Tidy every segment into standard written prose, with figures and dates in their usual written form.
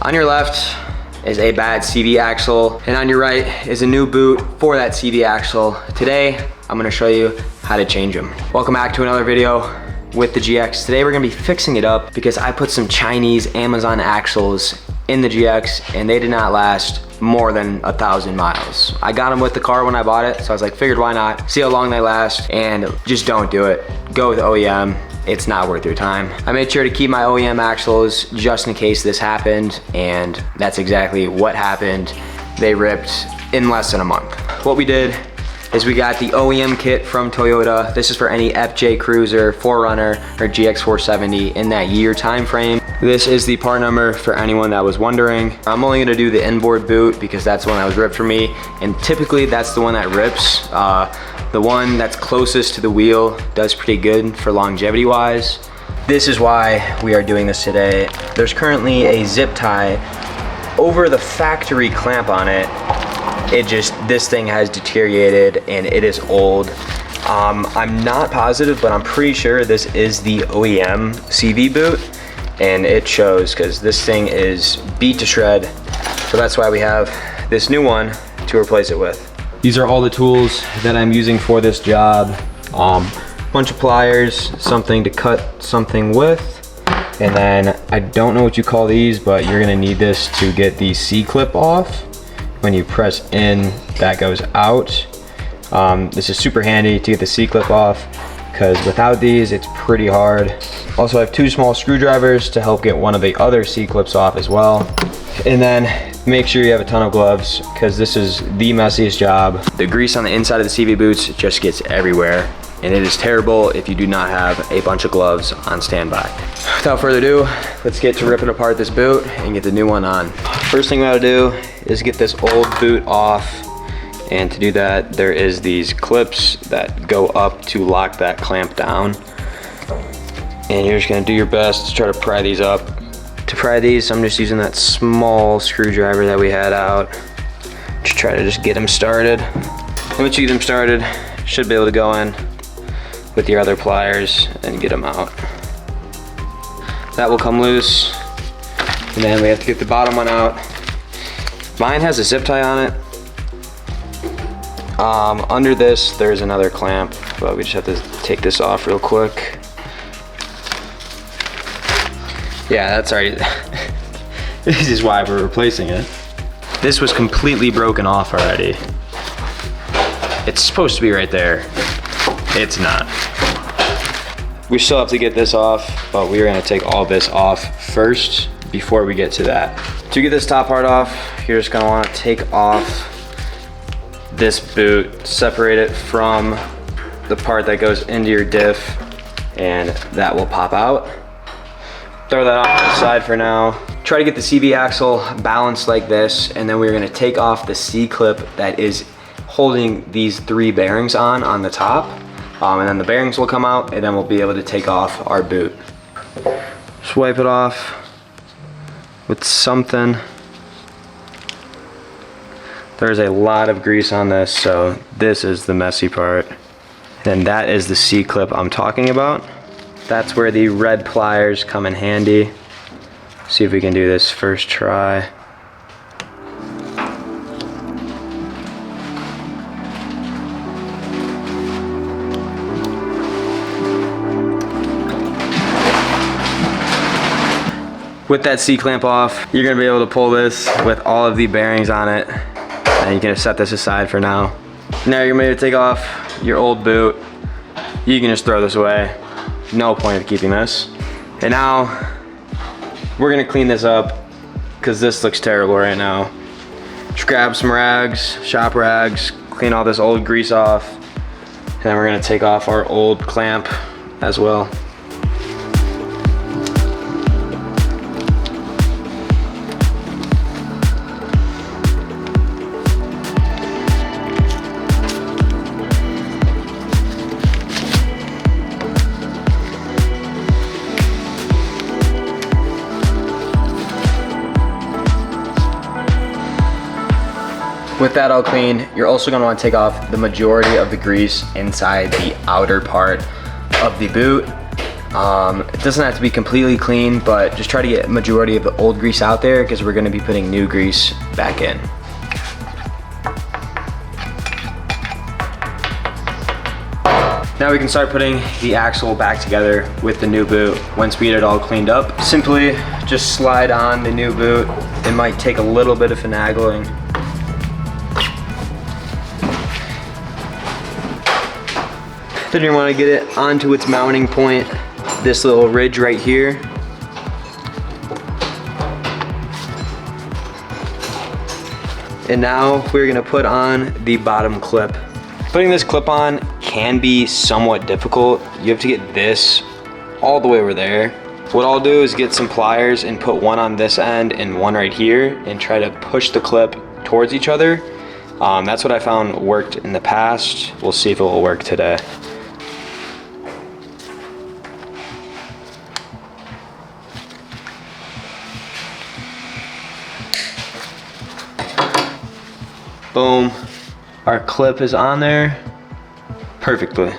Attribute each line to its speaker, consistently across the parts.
Speaker 1: On your left is a bad CV axle, and on your right is a new boot for that CV axle. Today, I'm gonna show you how to change them. Welcome back to another video with the GX. Today we're gonna be fixing it up because I put some Chinese Amazon axles in the GX and they did not last more than 1,000 miles. I got them with the car when I bought it, so I was like, figured why not, see how long they last, and just don't do it. Go with OEM. It's not worth your time. I made sure to keep my OEM axles just in case this happened, and that's exactly what happened. They ripped in less than a month. What we did is we got the OEM kit from Toyota. This is for any FJ Cruiser, 4Runner, or GX470 in that year time frame. This is the part number for anyone that was wondering. I'm only gonna do the inboard boot because that's the one that was ripped for me, and typically that's the one that rips. The one that's closest to the wheel does pretty good for longevity wise. This is why we are doing this today. There's currently a zip tie over the factory clamp on it. This thing has deteriorated and it is old. I'm not positive, but I'm pretty sure this is the OEM CV boot, and it shows because this thing is beat to shred. So that's why we have this new one to replace it with. These are all the tools that I'm using for this job. Bunch of pliers, something to cut something with, and then I don't know what you call these, but you're gonna need this to get the C-clip off. When you press in, that goes out. This is super handy to get the C-clip off because without these, it's pretty hard. Also, I have 2 small screwdrivers to help get one of the other C-clips off as well. And then make sure you have a ton of gloves because this is the messiest job. The grease on the inside of the CV boots just gets everywhere, and it is terrible if you do not have a bunch of gloves on standby. Without further ado, let's get to ripping apart this boot and get the new one on. First thing we gotta do is get this old boot off, and to do that, there is these clips that go up to lock that clamp down. And you're just gonna do your best to try to pry these up. To pry these, I'm just using that small screwdriver that we had out to try to just get them started. Once you get them started, should be able to go in with your other pliers and get them out. That will come loose, and then we have to get the bottom one out. Mine has a zip tie on it. Under this, there's another clamp, but we just have to take this off real quick. Yeah, that's already, this is why we're replacing it. This was completely broken off already. It's supposed to be right there. It's not. We still have to get this off, but we're gonna take all this off first before we get to that. To get this top part off, you're just gonna wanna take off this boot, separate it from the part that goes into your diff, and that will pop out. Throw that off to the side for now. Try to get the CV axle balanced like this, and then we're gonna take off the C-clip that is holding these 3 bearings on the top. And then the bearings will come out, and then we'll be able to take off our boot. Just wipe it off with something. There's a lot of grease on this, so this is the messy part. And that is the C-clip I'm talking about. That's where the red pliers come in handy. See if we can do this first try. With that C-clamp off, you're gonna be able to pull this with all of the bearings on it, and you can just set this aside for now. Now you're ready to take off your old boot. You can just throw this away. No point of keeping this. And now we're gonna clean this up because this looks terrible right now. Just grab some rags, shop rags, clean all this old grease off, and then we're gonna take off our old clamp as well. With that all clean, you're also gonna wanna take off the majority of the grease inside the outer part of the boot. It doesn't have to be completely clean, but just try to get a majority of the old grease out there because we're gonna be putting new grease back in. Now we can start putting the axle back together with the new boot. Once we get it all cleaned up, simply just slide on the new boot. It might take a little bit of finagling. Then you want to get it onto its mounting point, this little ridge right here. And now we're gonna put on the bottom clip. Putting this clip on can be somewhat difficult. You have to get this all the way over there. What I'll do is get some pliers and put one on this end and one right here and try to push the clip towards each other. That's what I found worked in the past. We'll see if it will work today. Boom, our clip is on there perfectly.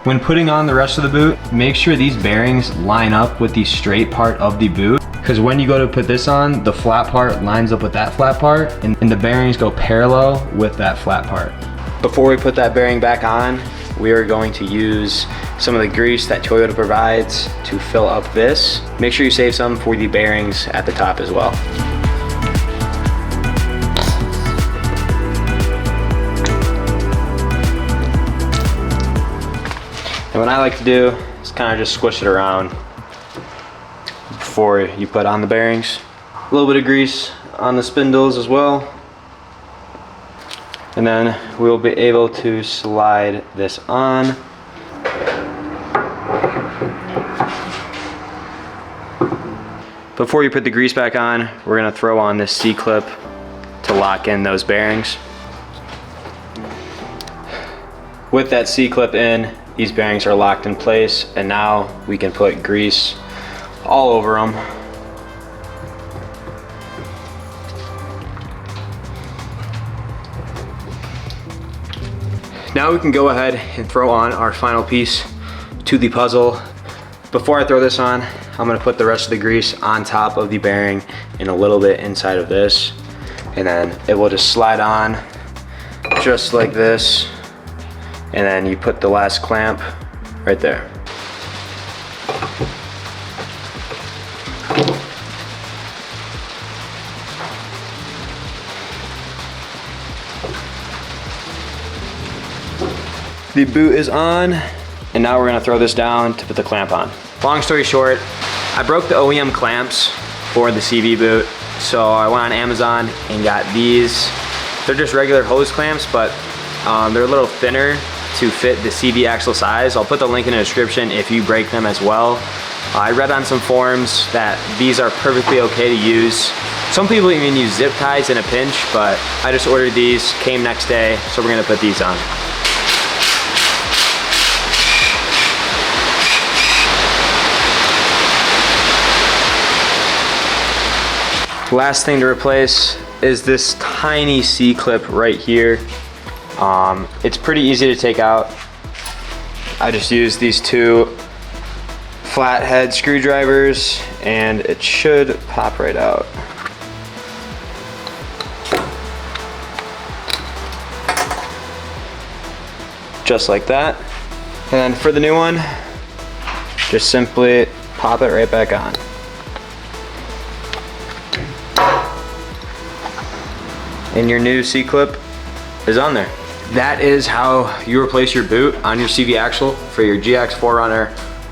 Speaker 1: When putting on the rest of the boot, make sure these bearings line up with the straight part of the boot, because when you go to put this on, the flat part lines up with that flat part, and the bearings go parallel with that flat part. Before we put that bearing back on, we are going to use some of the grease that Toyota provides to fill up this. Make sure you save some for the bearings at the top as well. And what I like to do is kind of just squish it around before you put on the bearings. A little bit of grease on the spindles as well. And then we'll be able to slide this on. Before you put the grease back on, we're gonna throw on this C-clip to lock in those bearings. With that C-clip in, these bearings are locked in place, and now we can put grease all over them. Now we can go ahead and throw on our final piece to the puzzle. Before I throw this on, I'm gonna put the rest of the grease on top of the bearing and a little bit inside of this, and then it will just slide on just like this. And then you put the last clamp right there. The boot is on, and now we're gonna throw this down to put the clamp on. Long story short, I broke the OEM clamps for the CV boot, so I went on Amazon and got these. They're just regular hose clamps, but they're a little thinner to fit the CV axle size. I'll put the link in the description if you break them as well. I read on some forums that these are perfectly okay to use. Some people even use zip ties in a pinch, but I just ordered these, came next day, so we're gonna put these on. Last thing to replace is this tiny C-clip right here. It's pretty easy to take out. I just use these two flathead screwdrivers and it should pop right out. Just like that. And then for the new one, just simply pop it right back on. And your new C-clip is on there. That is how you replace your boot on your CV axle for your GX 4Runner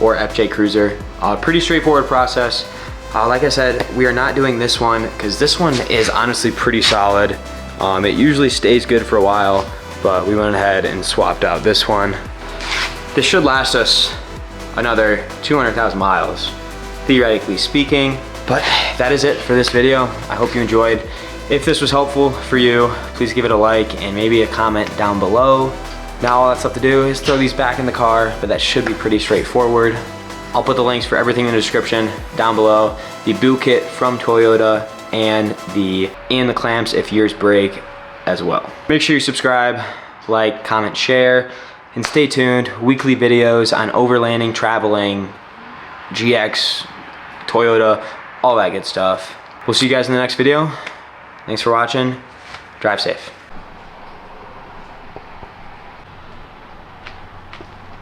Speaker 1: or FJ Cruiser. Pretty straightforward process. Like I said, we are not doing this one because this one is honestly pretty solid. It usually stays good for a while, but we went ahead and swapped out this one. This should last us another 200,000 miles, theoretically speaking. But that is it for this video. I hope you enjoyed. If this was helpful for you, please give it a like and maybe a comment down below. Now all that's left to do is throw these back in the car, but that should be pretty straightforward. I'll put the links for everything in the description down below. The boot kit from Toyota and the clamps if yours break as well. Make sure you subscribe, like, comment, share, And stay tuned, weekly videos on overlanding, traveling, GX, Toyota, all that good stuff. We'll see you guys in the next video. Thanks for watching. Drive safe.